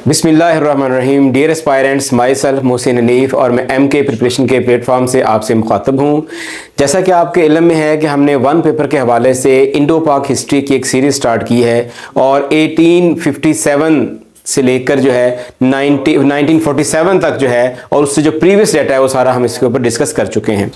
बिस्मिल्लाहिर्रहमानिर्रहीम। Dear aspirants, my self Mohsin Hanif और मैं MK प्रिपरेशन के प्लेटफॉर्म से आपसे मुखातब हूँ। जैसा कि आपके इल्म में है कि हमने वन पेपर के हवाले से इंडो पाक हिस्ट्री की एक सीरीज़ स्टार्ट की है और 1857 से लेकर जो है 1947 तक जो है और उससे जो प्रीवियस डाटा है वो सारा हम इसके ऊपर डिस्कस कर चुके हैं।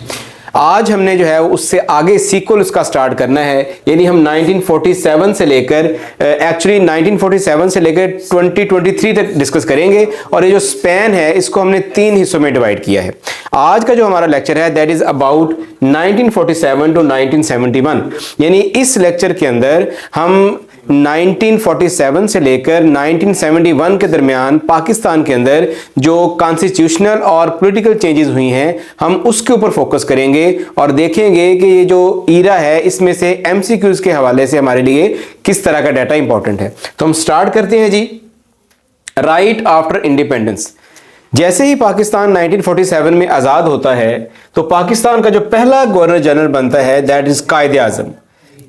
आज हमने जो है उससे आगे सीक्वल उसका स्टार्ट करना है, यानी हम 1947 से लेकर एक्चुअली 1947 से लेकर 2023 तक डिस्कस करेंगे और ये जो स्पैन है इसको हमने 3 हिस्सों में डिवाइड किया है। आज का जो हमारा लेक्चर है दैट इज अबाउट 1947 टू 1971, यानी इस लेक्चर के अंदर हम 1947 से लेकर 1971 के दरमियान पाकिस्तान के अंदर जो कॉन्स्टिट्यूशनल और पॉलिटिकल चेंजेस हुई हैं हम उसके ऊपर फोकस करेंगे और देखेंगे कि ये जो ईरा है इसमें से MCQs के हवाले से हमारे लिए किस तरह का डाटा इंपॉर्टेंट है। तो हम स्टार्ट करते हैं जी। राइट आफ्टर इंडिपेंडेंस, जैसे ही पाकिस्तान 1947 में आज़ाद होता है तो पाकिस्तान का जो पहला गवर्नर जनरल बनता है दैट इज कायदे आज़म।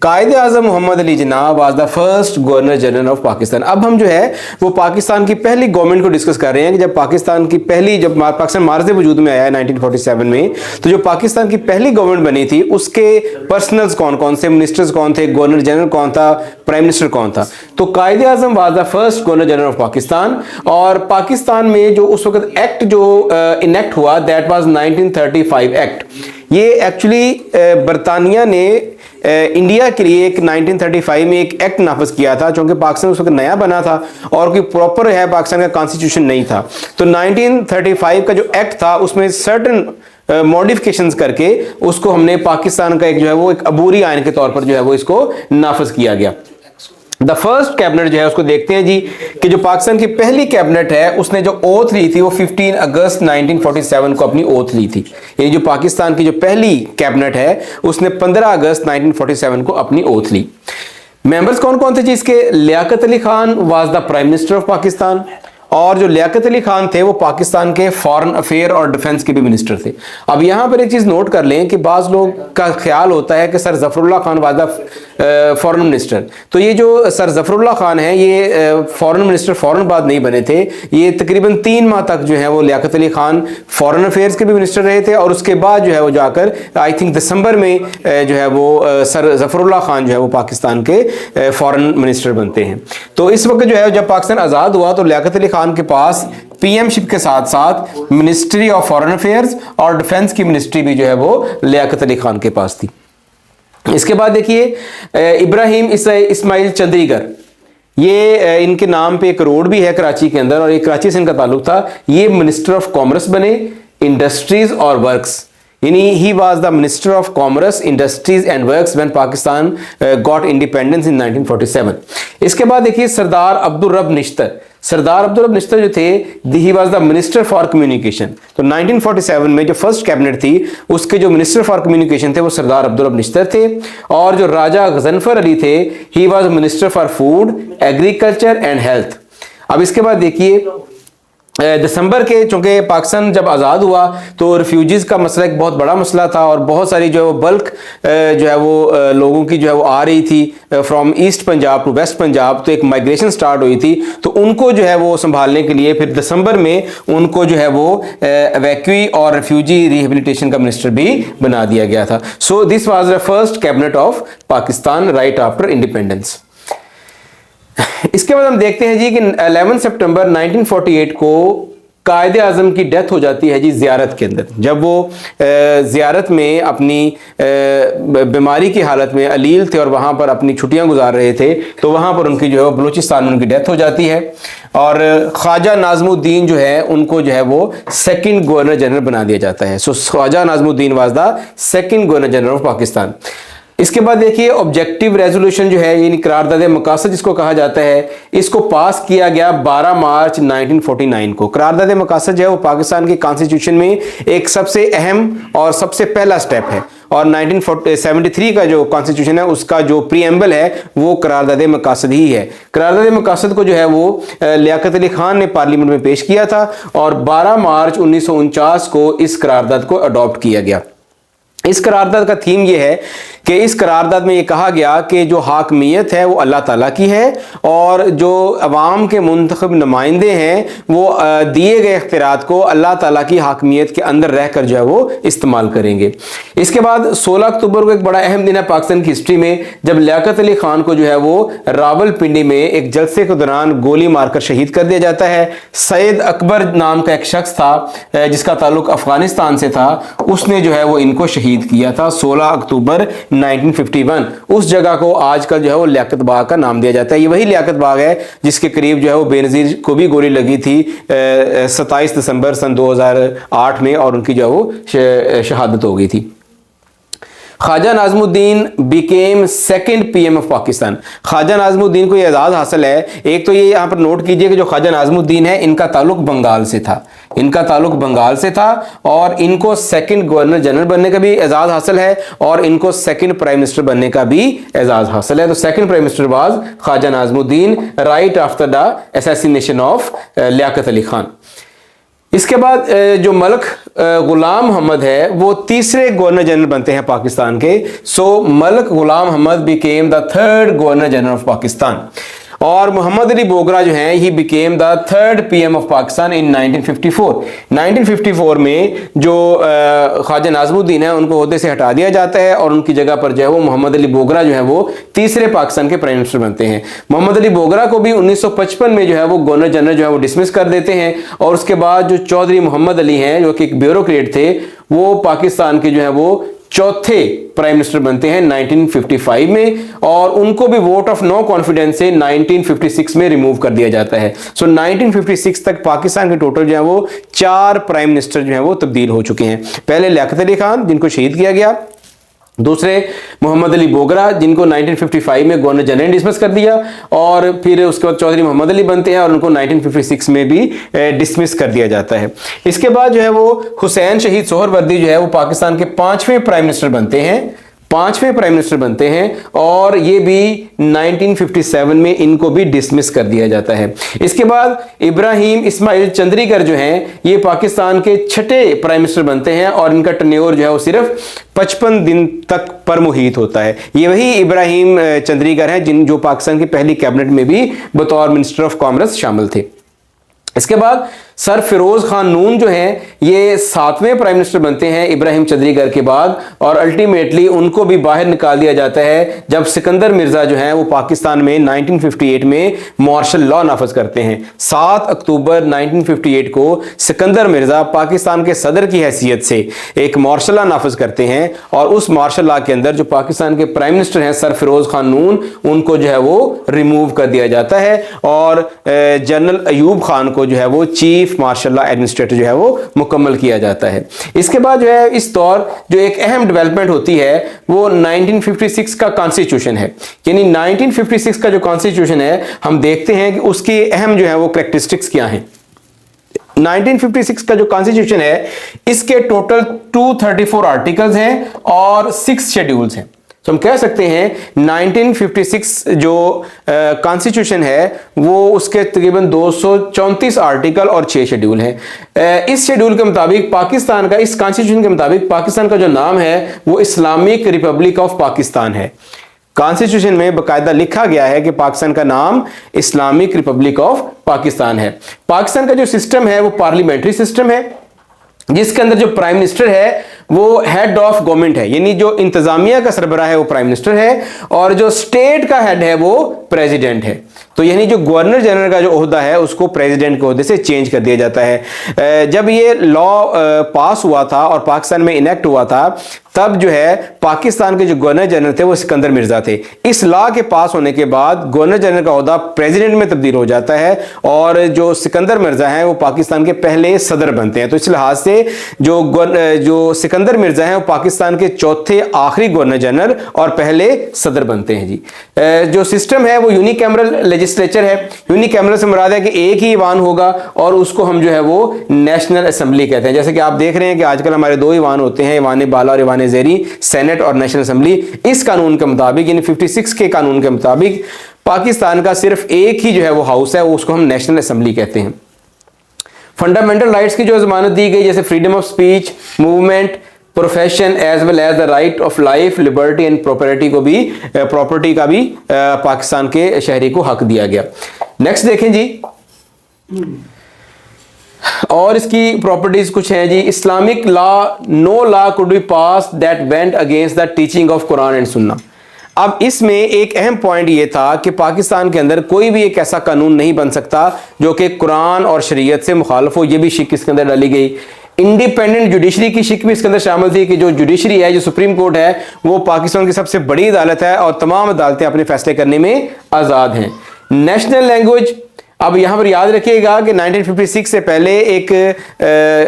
कायदे आज़म Mohammad Ali Jinnah was the first governor general of Pakistan. अब हम जो है वो पाकिस्तान की पहली गवर्नमेंट को डिस्कस कर रहे हैं कि जब पाकिस्तान पाकिस्तान मार्ज वजूद में आया 1947 में, तो जो पाकिस्तान की पहली गवर्नमेंट बनी थी उसके पर्सनल्स कौन कौन से, मिनिस्टर्स कौन थे, गवर्नर जनरल कौन था, प्राइम मिनिस्टर कौन था। तो कायदे आज़म was the first governor general of Pakistan. और पाकिस्तान में जो उस वक्त एक्ट जो इनेक्ट हुआ दैट वाज 1935 एक्ट। ये एक्चुअली बरतानिया ने इंडिया के लिए एक 1935 में एक एक्ट नाफिज किया था, क्योंकि पाकिस्तान उस वक्त नया बना था और कोई प्रॉपर है पाकिस्तान का कॉन्स्टिट्यूशन नहीं था। तो 1935 का जो एक्ट था उसमें सर्टन मॉडिफिकेशंस करके उसको हमने पाकिस्तान का एक जो है वो एक अबूरी आइन के तौर पर जो है वो इसको नाफिज किया गया। द फर्स्ट कैबिनेट जो है उसको देखते हैं जी कि जो पाकिस्तान की पहली कैबिनेट है उसने जो ओथ ली थी वो 15 अगस्त 1947 को अपनी ओथ ली थी। ये जो पाकिस्तान की जो पहली कैबिनेट है उसने 15 अगस्त 1947 को अपनी ओथ ली। मेंबर्स कौन कौन थे जी इसके? Liaquat Ali Khan was the prime minister of Pakistan, और जो लियाकत अली खान थे वो पाकिस्तान के फॉरेन अफेयर और डिफेंस के भी मिनिस्टर थे। अब यहाँ पर एक चीज़ नोट कर लें कि बाज़ लोग का ख्याल होता है कि sir Zafarullah Khan was the foreign minister. तो ये जो सर ज़फ़रुल्लाह खान है ये फॉरेन मिनिस्टर फॉरेन बाद नहीं बने थे। ये तकरीबन 3 माह तक जो है वो लियाकत अली खान फॉरेन अफेयर्स के भी मिनिस्टर रहे थे और उसके बाद जो है वो जाकर आई थिंक दिसंबर में जो है वो सर ज़फ़रुल्लाह खान जो है वो पाकिस्तान के फॉरेन मिनिस्टर बनते हैं। तो इस वक्त जो है जब पाकिस्तान आज़ाद हुआ तो लियाकत अली खान के पास पीएमशिप के साथ साथ मिनिस्ट्री ऑफ फॉरेन अफेयर्स और डिफेंस की मिनिस्ट्री भी जो है वो लियाकत अली खान के पास थी। इसके बाद देखिए इब्राहिम इस्माइल चंद्रीगर, ये इनके नाम पे एक रोड भी है कराची के अंदर और ये कराची से इनका ताल्लुक था। ये मिनिस्टर ऑफ कॉमर्स बने, इंडस्ट्रीज और वर्क्स, यानी he was the minister of commerce, industries and works when Pakistan got independence in 1947। इसके बाद देखिए सरदार अब्दुल रब निश्तर। सरदार अब्दुल रब निश्तर जो थे he was the minister for communication. तो 1947 में जो फर्स्ट कैबिनेट थी उसके जो मिनिस्टर फॉर कम्युनिकेशन थे वो सरदार अब्दुल रब निश्तर थे। और जो राजा गजनफर अली थे he was minister for food, agriculture and health. अब इसके बाद देखिए दिसंबर के, चूंकि पाकिस्तान जब आज़ाद हुआ तो रिफ्यूजीज़ का मसला एक बहुत बड़ा मसला था और बहुत सारी जो है वो बल्क जो है वो लोगों की जो है वो आ रही थी from east Punjab to west Punjab. तो एक माइग्रेशन स्टार्ट हुई थी, तो उनको जो है वो संभालने के लिए फिर दिसंबर में उनको जो है वो एवैक्यूई और रिफ्यूजी रिहेबिलिटेशन का मिनिस्टर भी बना दिया गया था। So this was the first cabinet of Pakistan right after independence. इसके बाद हम देखते हैं जी कि 11 सितंबर 1948 को कायदे आज़म की डेथ हो जाती है जी ज़ियारत के अंदर। जब वो ज़ियारत में अपनी बीमारी की हालत में अलील थे और वहाँ पर अपनी छुट्टियाँ गुजार रहे थे, तो वहाँ पर उनकी जो है बलूचिस्तान में उनकी डेथ हो जाती है और ख्वाजा नाज़मुद्दीन जो है उनको जो है वो सेकंड गवर्नर जनरल बना दिया जाता है। So Khwaja Nazimuddin was the second governor general of Pakistan. इसके बाद देखिए ऑब्जेक्टिव रेजोल्यूशन जो है यानी करारदाद मकासद जिसको कहा जाता है, इसको पास किया गया 12 मार्च 1949 को। करारदाद मकासद जो है वो पाकिस्तान के कॉन्स्टिट्यूशन में एक सबसे अहम और सबसे पहला स्टेप है और 1973 का जो कॉन्स्टिट्यूशन है उसका जो प्रीएम्बल है वो करारदाद मकासद ही है। करारदाद मकासद को जो है वो लियाकत अली खान ने पार्लियामेंट में पेश किया था और 12 मार्च 1949 को इस करारदाद को अडॉप्ट किया गया। इस करारदाद का थीम ये है कि इस करारदाद में ये कहा गया कि जो हाकमियत है वो अल्लाह ताला की है और जो अवाम के मुंतखब नुमाइंदे हैं वो दिए गए इख्तियारात को अल्लाह ताला की हाकमियत के अंदर रहकर जो है वो इस्तेमाल करेंगे। इसके बाद 16 अक्टूबर को एक बड़ा अहम दिन है पाकिस्तान की हिस्ट्री में, जब लियाकत अली खान को जो है वो रावलपिंडी में एक जलसे के दौरान गोली मारकर शहीद कर दिया जाता है। सैयद अकबर नाम का एक शख्स था जिसका ताल्लुक अफगानिस्तान से था, उसने जो है वो इनको शहीद किया था 16 अक्टूबर 1951। उस जगह को आजकल जो है वो लियाकत बाग का नाम दिया जाता है। ये वही लियाकत बाग है जिसके करीब जो है वो बेनज़ीर को भी गोली लगी थी 27 दिसंबर सन 2008 में और उनकी जो है वो शहादत हो गई थी। Khwaja Nazimuddin became second PM of Pakistan. Khwaja Nazimuddin को ये एजाज़ हासिल है। एक तो ये यहाँ पर नोट कीजिए कि जो ख्वाजा नाज़मुद्दीन है इनका ताल्लुक बंगाल से था, इनका ताल्लुक बंगाल से था और इनको सेकंड गवर्नर जनरल बनने का भी एजाज़ हासिल है और इनको सेकंड प्राइम मिनिस्टर बनने का भी एजाज़ हासिल है। तो second prime minister was Khwaja Nazimuddin right after the assassination of Liaquat Ali Khan. इसके बाद जो मलक गुलाम मोहम्मद है वो तीसरे गवर्नर जनरल बनते हैं पाकिस्तान के। So Malik Ghulam Mohammad became the third governor general of Pakistan और मोहम्मद अली बोगरा जो हैं he became the third PM of Pakistan in 1954। 1954 में जो ख्वाजा नाज़मुद्दीन है उनको ओहदे से हटा दिया जाता है और उनकी जगह पर जो है वो मोहम्मद अली बोगरा जो है वो तीसरे पाकिस्तान के प्राइम मिनिस्टर बनते हैं। मोहम्मद अली बोगरा को भी 1955 में जो है वो गवर्नर जनरल जो है वो डिसमिस कर देते हैं और उसके बाद जो चौधरी मोहम्मद अली हैं जो कि एक ब्यूरोक्रेट थे वो पाकिस्तान के जो है वो चौथे प्राइम मिनिस्टर बनते हैं 1955 में और उनको भी वोट ऑफ नो कॉन्फिडेंस से 1956 में रिमूव कर दिया जाता है। सो 1956 तक पाकिस्तान के टोटल जो है वो 4 प्राइम मिनिस्टर जो है वो तब्दील हो चुके हैं। पहले लियाकत अली खान जिनको शहीद किया गया, दूसरे मोहम्मद अली बोगरा जिनको 1955 में गवर्नर जनरल ने डिसमिस कर दिया और फिर उसके बाद चौधरी मोहम्मद अली बनते हैं और उनको 1956 में भी डिसमिस कर दिया जाता है। इसके बाद जो है वो हुसैन शहीद सोहरवर्दी जो है वो पाकिस्तान के 5वें प्राइम मिनिस्टर बनते हैं, 5वें प्राइम मिनिस्टर बनते हैं और ये भी 1957 में इनको भी डिसमिस कर दिया जाता है। इसके बाद इब्राहिम इस्माइल चंद्रीगर जो हैं ये पाकिस्तान के 6ठे प्राइम मिनिस्टर बनते हैं और इनका टर्न्योर जो है वो सिर्फ 55 दिन तक पर मुहित होता है। ये वही इब्राहिम चंद्रीगर हैं जो पाकिस्तान की पहली कैबिनेट में भी बतौर मिनिस्टर ऑफ कॉमर्स शामिल थे। इसके बाद सर फिरोज खान नून जो हैं ये 7वें प्राइम मिनिस्टर बनते हैं इब्राहिम चंद्रीगर के बाद और अल्टीमेटली उनको भी बाहर निकाल दिया जाता है जब सिकंदर मिर्जा जो हैं वो पाकिस्तान में 1958 में मार्शल लॉ नाफज करते हैं। 7 अक्टूबर 1958 को सिकंदर मिर्जा पाकिस्तान के सदर की हैसियत से एक मार्शल लॉ नाफज करते हैं और उस मार्शल लॉ के अंदर जो पाकिस्तान के प्राइम मिनिस्टर हैं सर फिरोज खान नून उनको जो है वो रिमूव कर दिया जाता है और जनरल अयूब खान को जो है वो चीफ मार्शल लॉ एडमिनिस्ट्रेटर जो है वो मुकम्मल किया जाता है। इसके बाद जो है इस दौर जो एक अहम डेवलपमेंट होती है वो 1956 का कॉन्स्टिट्यूशन है। यानी 1956 का जो कॉन्स्टिट्यूशन है हम देखते हैं कि उसकी अहम जो है वो कैरेक्टरिस्टिक्स क्या हैं। 1956 का जो कॉन्स्टिट्यूशन है इसके टोटल 234 आर्टिकल्स हैं और 6 शेड्यूल्स हैं। तो हम कह सकते हैं 1956 जो कॉन्स्टिट्यूशन है वो उसके तकरीबन 234 आर्टिकल और 6 शेड्यूल हैं। इस शेड्यूल के मुताबिक पाकिस्तान का, इस कॉन्स्टिट्यूशन के मुताबिक पाकिस्तान का जो नाम है वो इस्लामिक रिपब्लिक ऑफ पाकिस्तान है। कॉन्स्टिट्यूशन में बाकायदा लिखा गया है कि पाकिस्तान का नाम इस्लामिक रिपब्लिक ऑफ पाकिस्तान है। पाकिस्तान का जो सिस्टम है वो पार्लियामेंट्री सिस्टम है जिसके अंदर जो प्राइम मिनिस्टर है वो हेड ऑफ गवर्नमेंट है, यानी जो इंतजामिया का सरबराह है वो प्राइम मिनिस्टर है और जो स्टेट का हेड है वो प्रेसिडेंट है। तो यानी जो गवर्नर जनरल का जो ओहदा है उसको प्रेसिडेंट के ओहदे से चेंज कर दिया जाता है। जब ये लॉ पास हुआ था और पाकिस्तान में इनेक्ट हुआ था तब जो है पाकिस्तान के जो गवर्नर जनरल थे वो सिकंदर मिर्जा थे। इस लॉ के पास होने के बाद गवर्नर जनरल का ओहदा प्रेसिडेंट में तब्दील हो जाता है और जो सिकंदर मिर्जा हैं वो पाकिस्तान के पहले सदर बनते हैं। तो इस लिहाज से जो सिकंदर मिर्जा हैं वो पाकिस्तान के चौथे आखिरी गवर्नर जनरल और पहले सदर बनते हैं जी। जो सिस्टम है वो यूनिकैमरल लेजिस्लेचर है। यूनिकैमरल से मुराद है कि एक ही ईवान होगा और उसको हम जो है वो नेशनल असेंबली कहते हैं। जैसे कि आप देख रहे हैं कि आजकल हमारे 2 ईवान होते हैं, ईवान बाला और ईवान ज़ेरी, सेनेट और नेशनल असेंबली। इस कानून के मुताबिक यानी 56 के कानून के मुताबिक पाकिस्तान का सिर्फ एक ही जो है वो हाउस है, वो उसको हम नेशनल असेंबली कहते हैं। फंडामेंटल राइट्स की जो जमानत दी गई जैसे freedom of speech, movement, profession as well as the right of life, liberty and property का भी पाकिस्तान के शहरी को हक दिया गया। नेक्स्ट देखें जी, और इसकी प्रॉपर्टीज कुछ हैं जी। Islamic law, no law could be pass that went against the teaching of Quran and Sunnah. अब इसमें एक अहम पॉइंट ये था कि पाकिस्तान के अंदर कोई भी एक ऐसा कानून नहीं बन सकता जो कि कुरान और शरीयत से मुखालफ हो। ये भी शिक इसके अंदर डाली गई। इंडिपेंडेंट जुडिशरी की शिक भी इसके अंदर शामिल थी कि जो जुडिशरी है, जो सुप्रीम कोर्ट है, वो पाकिस्तान की सबसे बड़ी अदालत है और तमाम अदालतें अपने फैसले करने में आज़ाद हैं। नेशनल लैंग्वेज, अब यहां पर याद रखिएगा कि 1956 से पहले एक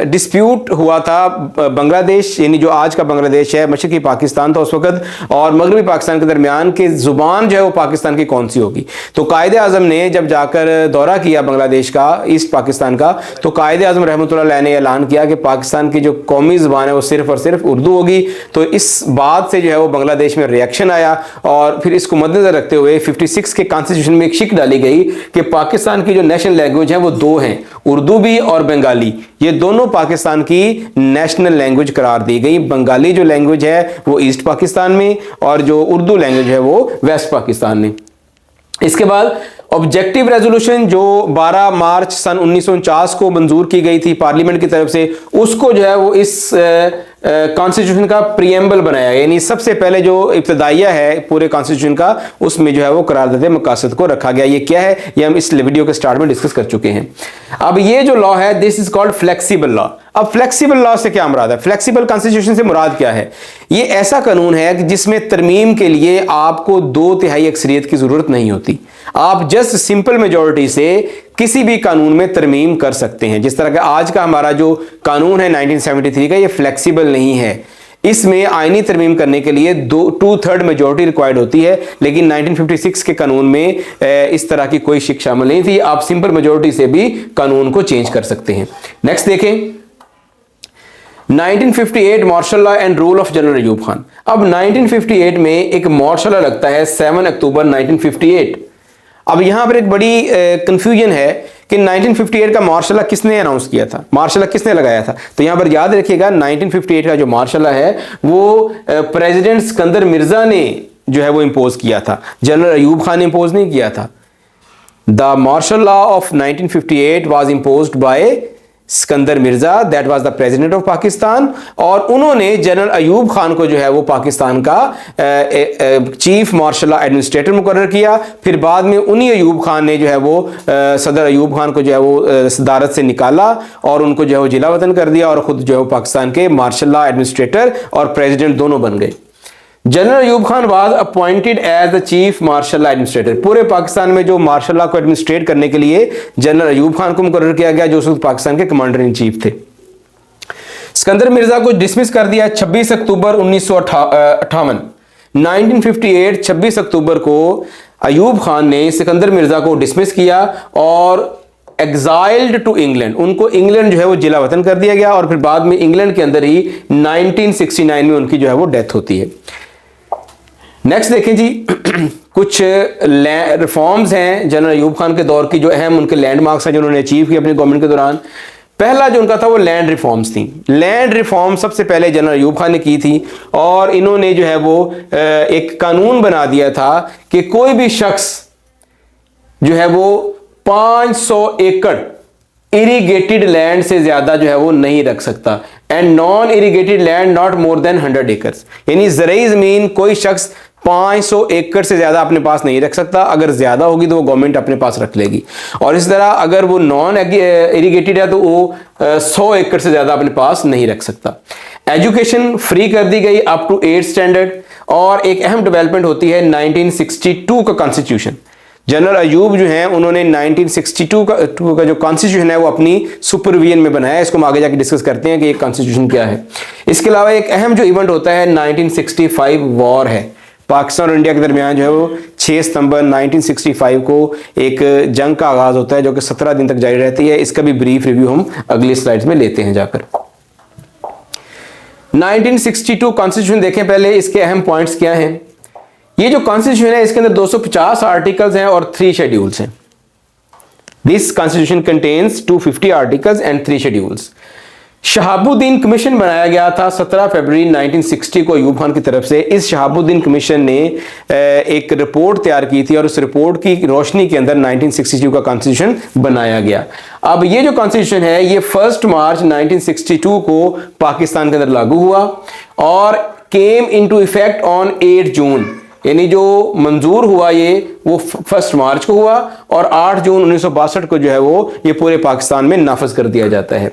डिस्प्यूट हुआ था बांग्लादेश, यानी जो आज का बांग्लादेश है, मशरकी पाकिस्तान था उस वक्त, और मगरबी पाकिस्तान के दरमियान की जुबान जो है वो पाकिस्तान की कौन सी होगी। तो कायदे आजम ने जब जाकर दौरा किया बांग्लादेश का, ईस्ट पाकिस्तान का, तो कायदे आजम रहमतुल्लाह अलैह ने ऐलान किया कि पाकिस्तान की जो कौमी जुबान है वो सिर्फ और सिर्फ उर्दू होगी। तो इस बात से जो है वो बांग्लादेश में रिएक्शन आया, और फिर इसको मद्देनजर रखते हुए 56 के कॉन्स्टिट्यूशन में एक शिक डाली गई कि पाकिस्तान की जो नेशनल लैंग्वेज है वो दो हैं, उर्दू भी और बंगाली। ये दोनों पाकिस्तान की नेशनल लैंग्वेज करार दी गई। बंगाली जो लैंग्वेज है वो ईस्ट पाकिस्तान में, और जो उर्दू लैंग्वेज है वो वेस्ट पाकिस्तान में। इसके बाद ऑब्जेक्टिव रेजोल्यूशन जो 12 मार्च सन 1949 को मंजूर की गई थी पार्लियामेंट की तरफ से, उसको जो है वो इस कॉन्स्टिट्यूशन का प्रीएम्बल बनाया, यानी सबसे पहले जो इब्तदाइया है पूरे कॉन्स्टिट्यूशन का, उसमें जो है वो करारदाद मकासद को रखा गया। ये क्या है, ये हम इस वीडियो के स्टार्ट में डिस्कस कर चुके हैं। अब ये जो लॉ है, this is called flexible law. अब फ्लेक्सिबल लॉ से क्या मुराद है, फ्लेक्सिबल कॉन्स्टिट्यूशन से मुराद क्या है? ये ऐसा कानून है कि जिसमें तरमीम के लिए आपको 2/3 अक्सरियत की जरूरत नहीं होती। आप जस्ट सिंपल मेजॉरिटी से किसी भी कानून में तरमीम कर सकते हैं। जिस तरह का आज का हमारा जो कानून है 1973 का, ये फ्लेक्सिबल नहीं है। इसमें आईनी तरमीम करने के लिए 2/3 मेजॉरिटी रिक्वायर्ड होती है, लेकिन 1956 के कानून में इस तरह की कोई शिक शामिल नहीं थी। आप सिंपल मेजॉरिटी से भी कानून को चेंज कर सकते हैं। नेक्स्ट देखें, 1958 martial law and rule of general Ayub Khan. अब 1958 में एक मार्शल लॉ लगता है 7 अक्टूबर 1958। अब यहां पर एक बड़ी कंफ्यूजन है कि 1958 का मार्शल लॉ किसने अनाउंस किया था, मार्शल लॉ किसने लगाया था। तो यहां पर याद रखिएगा 1958 का जो मार्शल लॉ है वो प्रेसिडेंट सिकंदर मिर्जा ने जो है वो इंपोज किया था, जनरल अयूब खान ने इंपोज नहीं किया था। The martial law of 1958 was imposed by Sikandar Mirza, that was the president of Pakistan, और उन्होंने जनरल अयूब खान को जो है वो पाकिस्तान का चीफ मार्शल लॉ एडमिनिस्ट्रेटर मुकर्रर किया। फिर बाद में उन्हीं अयूब खान ने जो है वो सदर अयूब खान को जो है वो सदारत से निकाला और उनको जो है वो जिला वतन कर दिया, और खुद जो है वो पाकिस्तान के मार्शल लॉ एडमिनिस्ट्रेटर और प्रेसिडेंट दोनों बन गए। General Ayub Khan was appointed as the chief martial law administrator. पूरे पाकिस्तान में जो मार्शल लॉ को एडमिनिस्ट्रेट करने के लिए जनरल अयूब खान को मुकर्रर किया गया, जो उस वक्त पाकिस्तान के कमांडर इन चीफ थे। सिकंदर मिर्जा को डिसमिस कर दिया 26 अक्टूबर 1958। 1958 26 अक्टूबर को अयूब खान ने सिकंदर मिर्जा को डिसमिस किया और एग्जाइल्ड टू इंग्लैंड, उनको इंग्लैंड जो है वो जिला वतन कर दिया गया, और फिर बाद में इंग्लैंड के अंदर ही 1969 में उनकी जो है वो डेथ होती है। नेक्स्ट देखें जी, कुछ रिफॉर्म्स हैं जनरल अयूब खान के दौर की, जो अहम उनके लैंडमार्क्स हैं जो उन्होंने अचीव किए अपनी गवर्नमेंट के दौरान। पहला जो उनका था वो लैंड रिफॉर्म्स थी। लैंड रिफॉर्म सबसे पहले जनरल अयूब खान ने की थी, और इन्होंने जो है वो एक कानून बना दिया था कि कोई भी शख्स जो है वो 500 एकड़ इरिगेटेड लैंड से ज्यादा जो है वो नहीं रख सकता, and non irrigated land not more than 100 acres. यानी ज़रई जमीन कोई शख्स 500 एकड़ से ज्यादा अपने पास नहीं रख सकता, अगर ज्यादा होगी तो वो गवर्नमेंट अपने पास रख लेगी। और इस तरह अगर वो नॉन इरिगेटेड है तो वो 100 एकड़ से ज्यादा अपने पास नहीं रख सकता। एजुकेशन फ्री कर दी गई अप टू 8th स्टैंडर्ड। और एक अहम डेवलपमेंट होती है 1962 का कॉन्स्टिट्यूशन। जनरल अयूब जो हैं उन्होंने 1962 का जो कॉन्स्टिट्यूशन है वो अपनी सुपरविजन में बनाया है। इसको हम आगे जाके डिस्कस करते हैं कि ये कॉन्स्टिट्यूशन क्या है। इसके अलावा एक अहम जो इवेंट होता है 1965 वॉर है। पाकिस्तान और इंडिया के दरमियान जो है वो 6 सितंबर 1965 को एक जंग का आगाज होता है, जो कि 17 दिन तक जारी रहती है। इसका भी ब्रीफ रिव्यू हम अगली स्लाइड्स में लेते हैं जाकर। 1962 कॉन्स्टिट्यूशन देखें पहले, इसके अहम पॉइंट्स क्या हैं। ये जो कॉन्स्टिट्यूशन है इसके अंदर 250 आर्टिकल्स हैं और 3 शेड्यूल्स हैं। This constitution contains 250 articles and 3 schedules. Shahabuddin commission बनाया गया था 17 फरवरी 1960 को अयूब खान की तरफ से। इस शहाबुद्दीन कमीशन ने एक रिपोर्ट तैयार की थी और उस रिपोर्ट की रोशनी के अंदर 1962 का कॉन्स्टिट्यूशन बनाया गया। अब ये जो कॉन्स्टिट्यूशन है ये 1 मार्च 1962 को पाकिस्तान के अंदर लागू हुआ और केम इनटू इफेक्ट ऑन 8 जून, यानी जो मंजूर हुआ ये वो 1 मार्च को हुआ और 8 जून 1962 को जो है वो ये पूरे पाकिस्तान में नाफज कर दिया जाता है।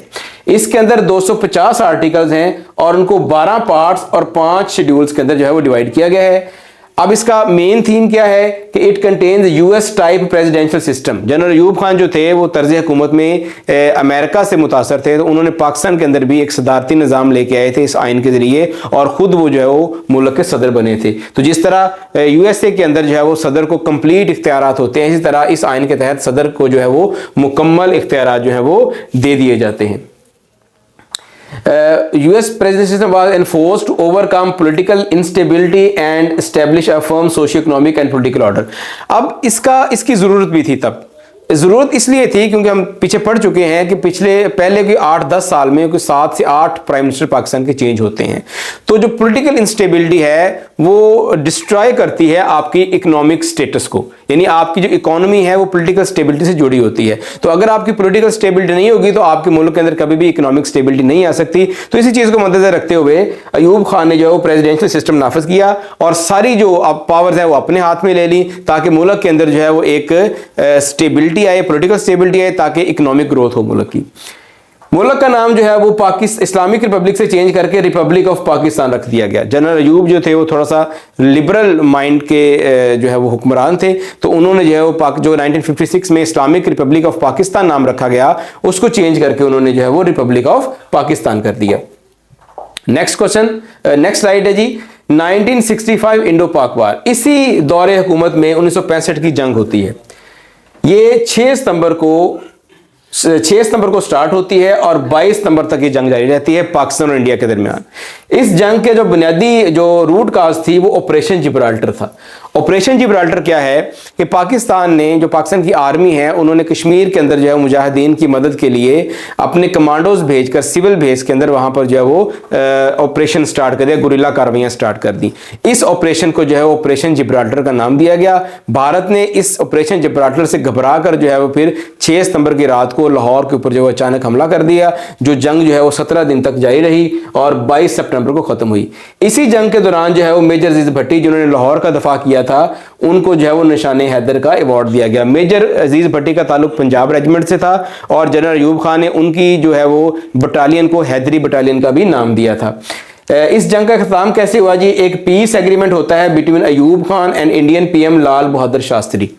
इसके अंदर 250 आर्टिकल्स हैं और उनको 12 पार्ट्स और 5 शेड्यूल्स के अंदर जो है वो डिवाइड किया गया है। अब इसका मेन थीम क्या है कि it contains US type presidential system. General Ayub Khan जो थे वो तर्ज हुकूमत में अमेरिका से मुतासर थे, तो उन्होंने पाकिस्तान के अंदर भी एक सदारती निज़ाम लेके आए थे इस आइन के ज़रिए और ख़ुद वो जो है वो मुल्क के सदर बने थे। तो जिस तरह यूएसए के अंदर जो है वो सदर को कंप्लीट इख्तियारात होते हैं, इसी तरह इस आइन के तहत सदर को जो है वो मुकम्मल इख्तियारात जो है वो दे दिए जाते हैं। US presidency system was enforced to overcome political instability and establish a firm socio-economic and political order। अब इसकी ज़रूरत भी थी तब। ज़रूरत इसलिए थी क्योंकि हम पीछे पढ़ चुके हैं कि पहले के 8-10 साल में कोई 7 से 8 प्राइम मिनिस्टर पाकिस्तान के चेंज होते हैं। तो जो पॉलिटिकल इंस्टेबिलिटी है वो डिस्ट्रॉय करती है आपकी इकोनॉमिक स्टेटस को, यानी आपकी जो इकोनॉमी है वो पॉलिटिकल स्टेबिलिटी से जुड़ी होती है। तो अगर आपकी पॉलिटिकल स्टेबिलिटी नहीं होगी तो आपके मुल्क के अंदर कभी भी इकोनॉमिक स्टेबिलिटी नहीं आ सकती। तो इसी चीज़ को मद्देनजर रखते हुए अयूब खान ने जो है वो प्रेसिडेंशियल सिस्टम नाफिज किया और सारी जो पावर्स है वो अपने हाथ में ले ली ताकि मुल्क के अंदर जो है वो एक स्टेबिलिटी आए, पॉलिटिकल स्टेबिलिटी आए, ताकि इकोनॉमिक ग्रोथ हो मुल्क की। मुल्क का नाम जो है वो इस्लामिक रिपब्लिक से चेंज करके रिपब्लिक ऑफ पाकिस्तान रख दिया गया। जनरल अयूब जो थे वो थोड़ा सा लिबरल माइंड के जो है वो हुक्मरान थे, तो उन्होंने जो है वो जो 1956 में इस्लामिक रिपब्लिक ऑफ पाकिस्तान नाम रखा गया उसको चेंज करके उन्होंने जो है वो रिपब्लिक ऑफ पाकिस्तान कर दिया। नेक्स्ट क्वेश्चन, नेक्स्ट स्लाइड है जी। 1965 इंडो पाक वार, इसी दौरे हुकूमत में 1965 की जंग होती है। ये 6 सितंबर को स्टार्ट होती है और 22 सितंबर तक ये जंग जारी रहती है पाकिस्तान और इंडिया के दरमियान। इस जंग के जो बुनियादी जो रूट काज थी वो ऑपरेशन जिब्राल्टर था। ऑपरेशन जिब्राल्टर क्या है कि पाकिस्तान ने, जो पाकिस्तान की आर्मी है, उन्होंने कश्मीर के अंदर जो है मुजाहिदीन की मदद के लिए अपने कमांडोज भेजकर सिविल बेस के अंदर वहां पर जो है वो ऑपरेशन स्टार्ट कर दिया, गुरिल्ला कार्रवाइयां स्टार्ट कर दी। इस ऑपरेशन को जो है ऑपरेशन जिब्राल्टर का नाम दिया गया। भारत ने इस ऑपरेशन जिब्राल्टर से घबरा कर जो है वो फिर 6 सितंबर की रात को लाहौर के ऊपर जो है अचानक हमला कर दिया। जो जंग जो है वो 17 दिन तक जारी रही और 22 सितंबर को खत्म हुई। इसी जंग के दौरान जो है वो मेजर अजीज भट्टी जिन्होंने लाहौर का दफा किया था उनको जो है वो निशाने हैदर का अवार्ड दिया गया। मेजर अजीज भट्टी का ताल्लुक पंजाब रेजिमेंट से था और जनरल अयूब खान ने उनकी जो है वो बटालियन को हैदरी बटालियन का भी नाम दिया था। इस जंग का खत्म कैसे हुआ जी? एक पीस एग्रीमेंट होता है between Ayub Khan and Indian PM Lal Bahadur Shastri.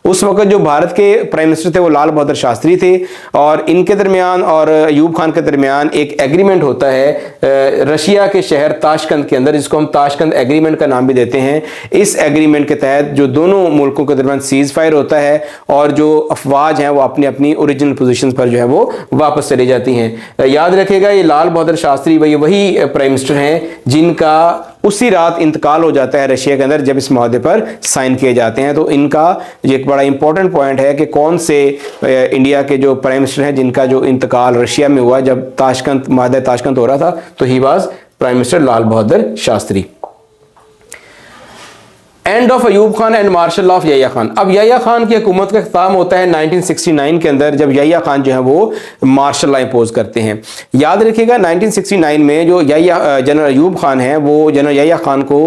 उस वक्त जो भारत के प्राइम मिनिस्टर थे वो लाल बहादुर शास्त्री थे और इनके दरमियान और अयूब खान के दरमियान एक एग्रीमेंट होता है रशिया के शहर ताशकंद के अंदर, जिसको हम ताशकंद एग्रीमेंट का नाम भी देते हैं। इस एग्रीमेंट के तहत जो दोनों मुल्कों के दरमियान सीज फायर होता है और जो अफवाज हैं वो अपनी अपनी ओरिजिनल पोजीशन पर जो है वो वापस चली जाती हैं। याद रखिएगा ये लाल बहादुर शास्त्री वही प्राइम मिनिस्टर हैं जिनका उसी रात इंतकाल हो जाता है रशिया के अंदर जब इस माहदे पर साइन किए जाते हैं। तो इनका एक बड़ा इंपॉर्टेंट पॉइंट है कि कौन से इंडिया के जो प्राइम मिनिस्टर हैं जिनका जो इंतकाल रशिया में हुआ जब ताशकंद माहदे ताशकंद हो रहा था, तो he was prime minister Lal Bahadur Shastri. End of Ayub Khan and marshal of Yahya Khan. अब यहिया खान की हुकूमत का ख़त्म होता है 1969 के अंदर जब यहिया खान जो है वो मार्शल लॉ इंपोज करते हैं। याद रखिएगा 1969 में जो जनरल अयूब खान है वो जनरल यहिया खान को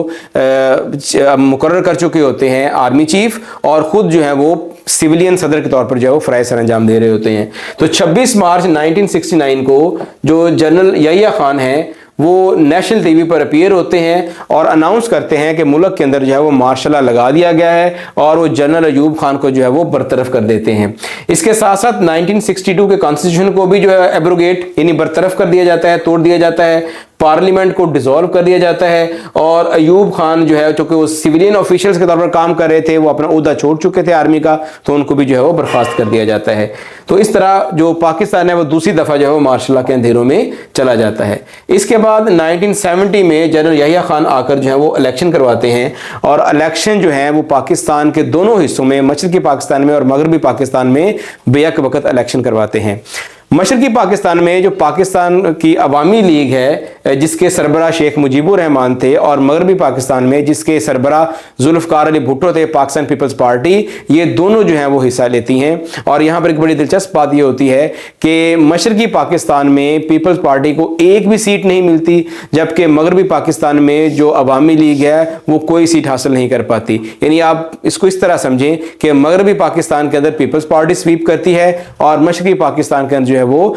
मुकर्रर कर चुके होते हैं आर्मी चीफ और ख़ुद जो है वो सिविलियन सदर के तौर पर जो है वो फ़राइज़ सर अंजाम दे रहे होते हैं। तो 26 मार्च 1969 को जो जनरल यहिया खान है वो नेशनल टीवी पर अपीयर होते हैं और अनाउंस करते हैं कि मुल्क के अंदर जो है वो मार्शल लॉ लगा दिया गया है और वो जनरल अयूब खान को जो है वो बरतरफ कर देते हैं। इसके साथ साथ 1962 के कॉन्स्टिट्यूशन को भी जो है एब्रोगेट यानी बरतरफ कर दिया जाता है, तोड़ दिया जाता है, पार्लियामेंट को डिसॉल्व कर दिया जाता है और अयूब खान जो है चूंकि वो सिविलियन ऑफिशियल्स के तौर पर काम कर रहे थे, वो अपना ओहदा छोड़ चुके थे आर्मी का, तो उनको भी जो है वो बर्खास्त कर दिया जाता है। तो इस तरह जो पाकिस्तान है वो दूसरी दफ़ा जो है वो मार्शल लॉ के अंधेरों में चला जाता है। इसके बाद 1970 में जनरल यहिया खान आकर जो है वो इलेक्शन करवाते हैं और इलेक्शन जो है वो पाकिस्तान के दोनों हिस्सों में, मशरक़ी पाकिस्तान में और मगरबी पाकिस्तान में बेक वक्त इलेक्शन करवाते हैं। मशरकी पाकिस्तान में जो पाकिस्तान की अवामी लीग है जिसके सरबराह शेख मुजीबुर रहमान थे, और मगरबी पाकिस्तान में जिसके सरबराह जुल्फ़िकार अली भुट्टो थे, पाकिस्तान पीपल्स पार्टी, ये दोनों जो हैं वो हिस्सा लेती हैं। और यहाँ पर एक बड़ी दिलचस्प बात ये होती है कि मशरकी पाकिस्तान में पीपल्स पार्टी को एक भी सीट नहीं मिलती, जबकि मगरबी पाकिस्तान में जो अवामी लीग है वो कोई सीट हासिल नहीं कर पाती। यानी आप इसको इस तरह समझें कि मगरबी पाकिस्तान के अंदर पीपल्स पार्टी स्वीप करती है और मशरकी पाकिस्तान के अंदर है वो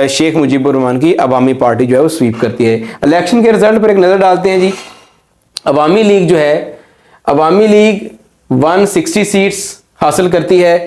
शेख मुजीबुर रहमान की अवामी पार्टी जो है वो स्वीप करती है। इलेक्शन के रिजल्ट पर एक नजर डालते हैं जी। अवामी लीग जो है, अवामी लीग 160 सीट्स हासिल करती है,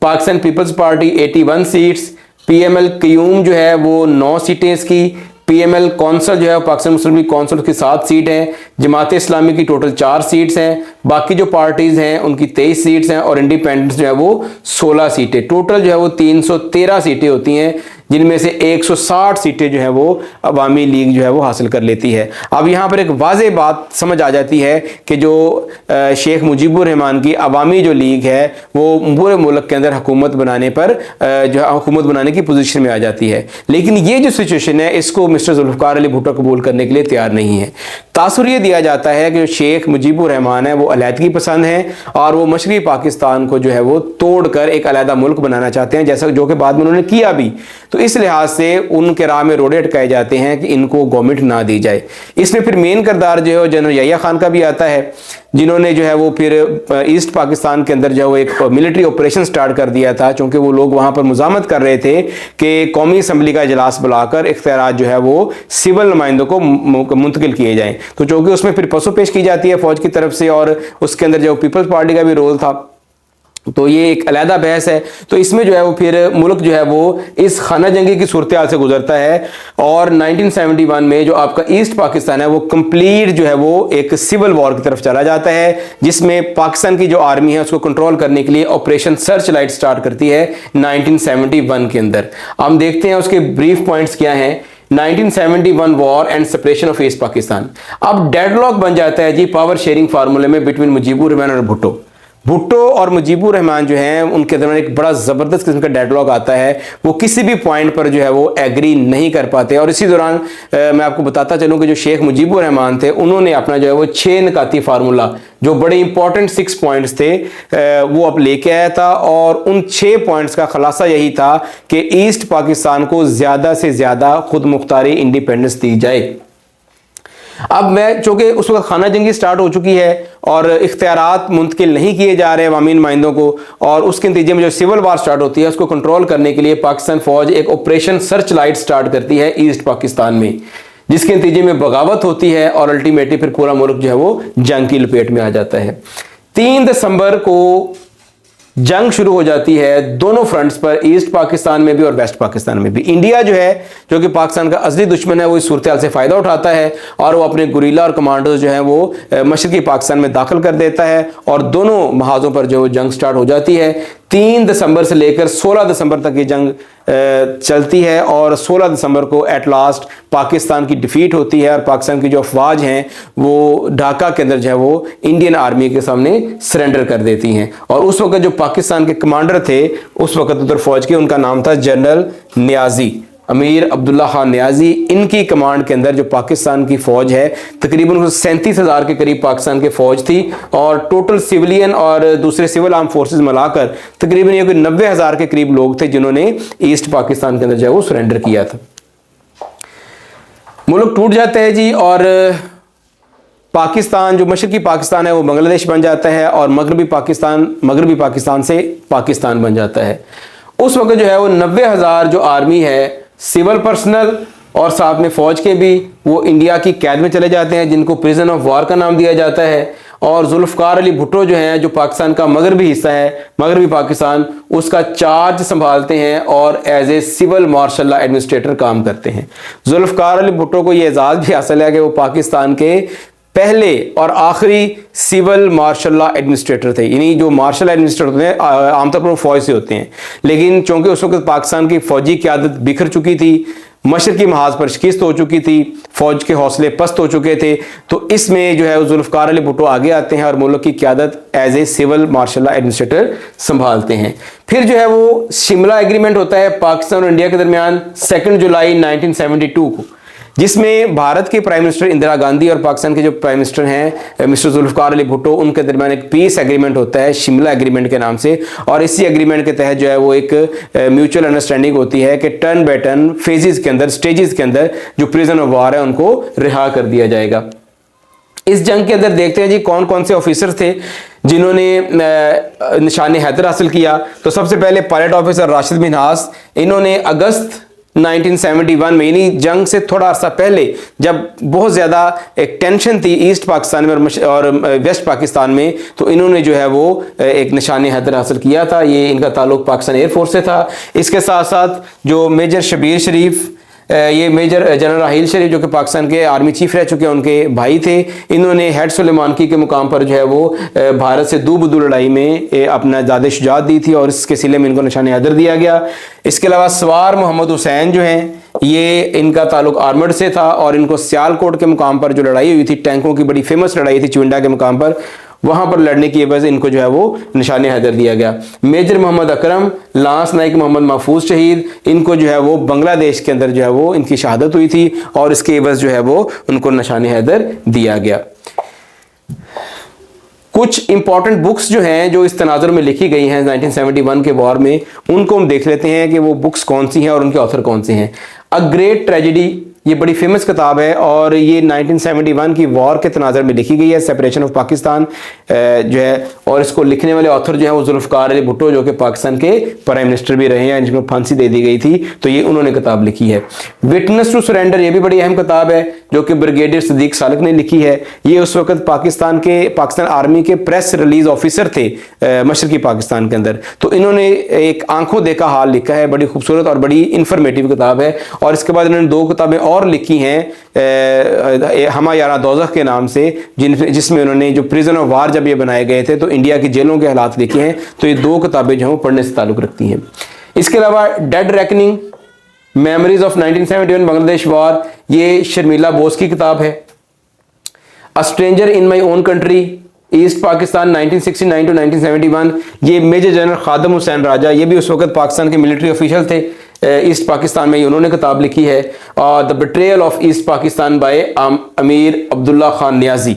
Pakistan peoples party 81 seats, PML Qayyum जो है वो 9 सीटें इसकी, पीएमएल कौंसल जो है पाकिस्तान मुस्लिम लीग कौंसल की 7 सीट हैं, जमात इस्लामी की टोटल 4 सीट्स हैं, बाकी जो पार्टीज हैं उनकी 23 सीट्स हैं, और इंडिपेंडेंस जो है वो 16 सीटें। टोटल जो है वो 313 सीटें होती हैं, जिनमें से 160 सीटें जो है वो अवामी लीग जो है वो हासिल कर लेती है। अब यहाँ पर एक वाज़ेह बात समझ आ जाती है कि जो शेख मुजीबुर रहमान की अवामी जो लीग है वो पूरे मुल्क के अंदर हुकूमत बनाने पर जो है हुकूमत बनाने की पोजीशन में आ जाती है। लेकिन ये जो सिचुएशन है इसको मिस्टर जुल्फ़िकार अली भुट्टो कबूल करने के लिए तैयार नहीं है। तासुर ये दिया जाता है कि जो शेख मुजीबुर रहमान है वो अलहदगी पसंद है और वो मशरक़ी पाकिस्तान को जो है वो तोड़कर एक अलहदा मुल्क बनाना चाहते हैं, जैसा जो कि बाद में उन्होंने किया भी। तो इस लिहाज से उनके राह में रोड़े अटकाए जाते हैं कि इनको गवर्नमेंट ना दी जाए। इसमें फिर मेन किरदार जो है जनरल यहिया खान का भी आता है, जिन्होंने जो है वो फिर ईस्ट पाकिस्तान के अंदर जो है वो एक मिलिट्री ऑपरेशन स्टार्ट कर दिया था, चूंकि वो लोग वहां पर मुजामत कर रहे थे कि कौमी असम्बली का इजलास बुलाकर इख्तियारात जो है वो सिविल नुमाइंदों को मुंतकिल किए जाएं। तो चूंकि उसमें फिर पसो पेश की जाती है फौज की तरफ से, और उसके अंदर जो पीपल्स पार्टी का भी रोल था, तो ये एक अलहदा बहस है। तो इसमें जो है वो फिर मुल्क जो है वो इस खाना जंगी की सूरत हाल से गुजरता है, और 1971 में जो आपका ईस्ट पाकिस्तान है वो कंप्लीट जो है वो एक सिविल वॉर की तरफ चला जाता है, जिसमें पाकिस्तान की जो आर्मी है उसको कंट्रोल करने के लिए ऑपरेशन सर्च लाइट स्टार्ट करती है 1971 के अंदर। हम देखते हैं उसके ब्रीफ पॉइंट्स क्या हैं। 1971 war and separation of east Pakistan. अब डेडलॉक बन जाता है जी पावर शेयरिंग फार्मूले में बिटवीन मुजीबुर रहमान और भुट्टो। भुट्टो और मुजीबुर रहमान जो हैं उनके दरमियान एक बड़ा ज़बरदस्त किस्म का डेडलॉक आता है, वो किसी भी पॉइंट पर जो है वो एग्री नहीं कर पाते। और इसी दौरान मैं आपको बताता चलूँ कि जो शेख मुजीबुर रहमान थे उन्होंने अपना जो है वो 6 निकाती फार्मूला, जो बड़े इंपॉर्टेंट 6 पॉइंट्स थे, वो अब लेके आया था, और उन 6 पॉइंट्स का खुलासा यही था कि ईस्ट पाकिस्तान को ज़्यादा से ज़्यादा खुद मुख्तारी इंडिपेंडेंस दी जाए। अब मैं चूंकि उस वक्त खाना जंगी स्टार्ट हो चुकी है और इख्तियारात मुंतकिल नहीं किए जा रहे अवामी नुमाइंदों को, और उसके नतीजे में जो सिविल वार स्टार्ट होती है उसको कंट्रोल करने के लिए पाकिस्तान फौज एक ऑपरेशन सर्च लाइट स्टार्ट करती है ईस्ट पाकिस्तान में, जिसके नतीजे में बगावत होती है और अल्टीमेटली फिर पूरा मुल्क जो है वो जंग की लपेट में आ जाता है। 3 दिसंबर को जंग शुरू हो जाती है दोनों फ्रंट्स पर, ईस्ट पाकिस्तान में भी और वेस्ट पाकिस्तान में भी। इंडिया जो है, जो कि पाकिस्तान का असली दुश्मन है, वो इस सूरत हाल से फ़ायदा उठाता है और वो अपने गुरीला और कमांडोज जो हैं वो मशरकी पाकिस्तान में दाखिल कर देता है, और दोनों महाजों पर जो जंग स्टार्ट हो जाती है। 3 दिसंबर से लेकर 16 दिसंबर तक ये जंग चलती है, और 16 दिसंबर को एट लास्ट पाकिस्तान की डिफीट होती है और पाकिस्तान की जो अफवाज हैं वो ढाका के अंदर जो है वो इंडियन आर्मी के सामने सरेंडर कर देती हैं। और उस वक्त जो पाकिस्तान के कमांडर थे उस वक्त उधर फौज के, उनका नाम था जनरल नियाजी, अमीर अब्दुल्ला खान नियाजी। इनकी कमांड के अंदर जो पाकिस्तान की फौज है तकरीबन 37,000 के करीब पाकिस्तान की फौज थी, और टोटल सिविलियन और दूसरे सिविल आर्म फोर्सेस मिलाकर तकरीबन ये कोई 90,000 के करीब लोग थे जिन्होंने ईस्ट पाकिस्तान के अंदर जो है वो सरेंडर किया था। मुल्क टूट जाता है जी, और पाकिस्तान जो मशरकी पाकिस्तान है वो बांग्लादेश बन जाता है, और मगरबी पाकिस्तान से पाकिस्तान बन जाता है। उस वक्त जो है वो 90,000 जो आर्मी है, सिविल पर्सनल और साथ में फौज के भी, वो इंडिया की कैद में चले जाते हैं, जिनको प्रिजन ऑफ वार का नाम दिया जाता है। और जुल्फ़िकार अली भुट्टो जो हैं, जो पाकिस्तान का मगरबी हिस्सा है, मगरबी पाकिस्तान, उसका चार्ज संभालते हैं और as a civil martial administrator काम करते हैं। जुल्फ़िकार अली भुट्टो को ये एजाज़ भी हासिल है कि वो पाकिस्तान के पहले और आखिरी सिविल मार्शल एडमिनिस्ट्रेटर थे। यानी जो मार्शल एडमिनिस्ट्रेटर होते हैं आमतौर पर फौज से होते हैं, लेकिन चूंकि उस वक्त पाकिस्तान की फौजी क़यादत बिखर चुकी थी, मशरकी महाज पर शिकस्त हो चुकी थी, फौज के हौसले पस्त हो चुके थे। तो इसमें जो है वो जुल्फ़िकार अली भुट्टो आगे आते हैं और मुल्क की क़यादत as a civil martial administrator संभालते हैं। फिर जो है वो शिमला एग्रीमेंट होता है पाकिस्तान और इंडिया के दरमियान 2 जुलाई 1972 को, जिसमें भारत के प्राइम मिनिस्टर इंदिरा गांधी और पाकिस्तान के जो प्राइम मिनिस्टर हैं मिस्टर जुल्फ़िकार अली भुट्टो, उनके दरमियान एक पीस एग्रीमेंट होता है शिमला एग्रीमेंट के नाम से। और इसी एग्रीमेंट के तहत जो है वो एक म्यूचुअल अंडरस्टैंडिंग होती है कि टर्न बाय टर्न फेजेस के अंदर, स्टेजेस के अंदर जो प्रिजन ऑफ वार है उनको रिहा कर दिया जाएगा। इस जंग के अंदर देखते हैं जी कौन कौन से ऑफिसर थे जिन्होंने निशान हैदर हासिल किया। तो सबसे पहले पायलट ऑफिसर राशिद मिन्हास, इन्होंने अगस्त 1971 में, यानी जंग से थोड़ा अर्सा पहले, जब बहुत ज़्यादा एक टेंशन थी ईस्ट पाकिस्तान में और वेस्ट पाकिस्तान में, तो इन्होंने जो है वो एक निशान हैदर हासिल किया था। ये इनका ताल्लुक पाकिस्तान एयरफोर्स से था। इसके साथ साथ जो मेजर शबीर शरीफ, ये मेजर जनरल राहील शरीफ जो कि पाकिस्तान के आर्मी चीफ रह चुके हैं, उनके भाई थे, इन्होंने हेड सुलेमानकी के मुकाम पर जो है वो भारत से दूबदू लड़ाई में अपना ज़्यादा शुजात दी थी और इसके सिले में इनको निशान हैदर दिया गया। इसके अलावा सवार मोहम्मद हुसैन जो हैं, ये इनका ताल्लुक आर्मर्ड से था और इनको सियालकोट के मुकाम पर जो लड़ाई हुई थी, टैंकों की बड़ी फेमस लड़ाई थी चुंडा के मुकाम पर, वहां पर लड़ने की एवज इनको जो है वो निशान हैदर दिया गया। मेजर मोहम्मद अकरम, लांस नाइक मोहम्मद महफूज शहीद, इनको जो है वो बांग्लादेश के अंदर जो है वो इनकी शहादत हुई थी और इसके एवज जो है वो उनको निशान हैदर दिया गया। कुछ इंपॉर्टेंट बुक्स जो हैं जो इस तनाजुर में लिखी गई हैं 1971 के वॉर में, उनको हम देख लेते हैं कि वो बुक्स कौन सी हैं और उनके ऑथर कौन से हैं। अ ग्रेट ट्रेजेडी, ये बड़ी फेमस किताब है और ये 1971 की वॉर के तनाज़ुर में लिखी गई है, सेपरेशन ऑफ पाकिस्तान जो है, और इसको लिखने वाले ऑथर जो है वो जुल्फ़िकार अली भुट्टो जो कि पाकिस्तान के प्राइम मिनिस्टर भी रहे हैं, जिनको फांसी दे दी गई थी, तो ये उन्होंने किताब लिखी है। विटनेस टू सरेंडर, ये भी बड़ी अहम किताब है जो कि ब्रिगेडियर सिद्दीक सालक ने लिखी है। ये उस वक्त पाकिस्तान आर्मी के प्रेस रिलीज ऑफिसर थे मशरकी पाकिस्तान के अंदर, तो इन्होंने एक आंखों देखा हाल लिखा है, बड़ी खूबसूरत और बड़ी इंफॉर्मेटिव किताब है। और इसके बाद इन्होंने 2 किताबें और लिखी हैं हमा यारा दोज़ख के नाम से, जिसमें उन्होंने जो प्रिजन ऑफ वार जब ये बनाए गए थे तो इंडिया की जेलों के हालात लिखे हैं। तो ये 2 किताबें जो हैं पढ़ने से ताल्लुक़ रखती हैं। इसके अलावा dead reckoning, memories of 1971 Bangladesh war, ये शर्मिला बोस की किताब है। A stranger in my own country, east Pakistan 1969 to 1971, ये मेजर जनरल खादम हुसैन राजा, ये भी उस वक्त पाकिस्तान के मिलिट्री ऑफिशियल थे ईस्ट पाकिस्तान में, उन्होंने किताब लिखी है। और the betrayal of east Pakistan by Amir Abdullah Khan Niazi,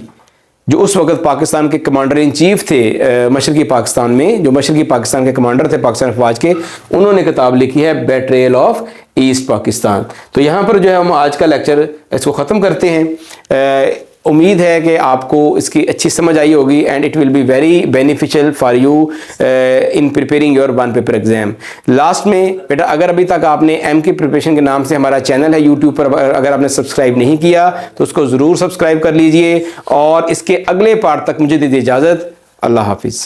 जो उस वक्त पाकिस्तान के कमांडर इन चीफ थे मशरकी पाकिस्तान में, जो मशरकी पाकिस्तान के कमांडर थे पाकिस्तान अफवाज के, उन्होंने किताब लिखी है बिट्रेयल ऑफ ईस्ट पाकिस्तान। तो यहाँ पर जो है हम आज का लेक्चर इसको ख़त्म करते हैं। उम्मीद है कि आपको इसकी अच्छी समझ आई होगी and it will be very beneficial for you in preparing your 1 paper exam. Last में बेटा, अगर अभी तक आपने MK प्रिपरेशन के नाम से हमारा चैनल है यूट्यूब पर, अगर आपने सब्सक्राइब नहीं किया तो उसको ज़रूर सब्सक्राइब कर लीजिए और इसके अगले पार्ट तक मुझे दीजिए इजाज़त। अल्लाह हाफिज़।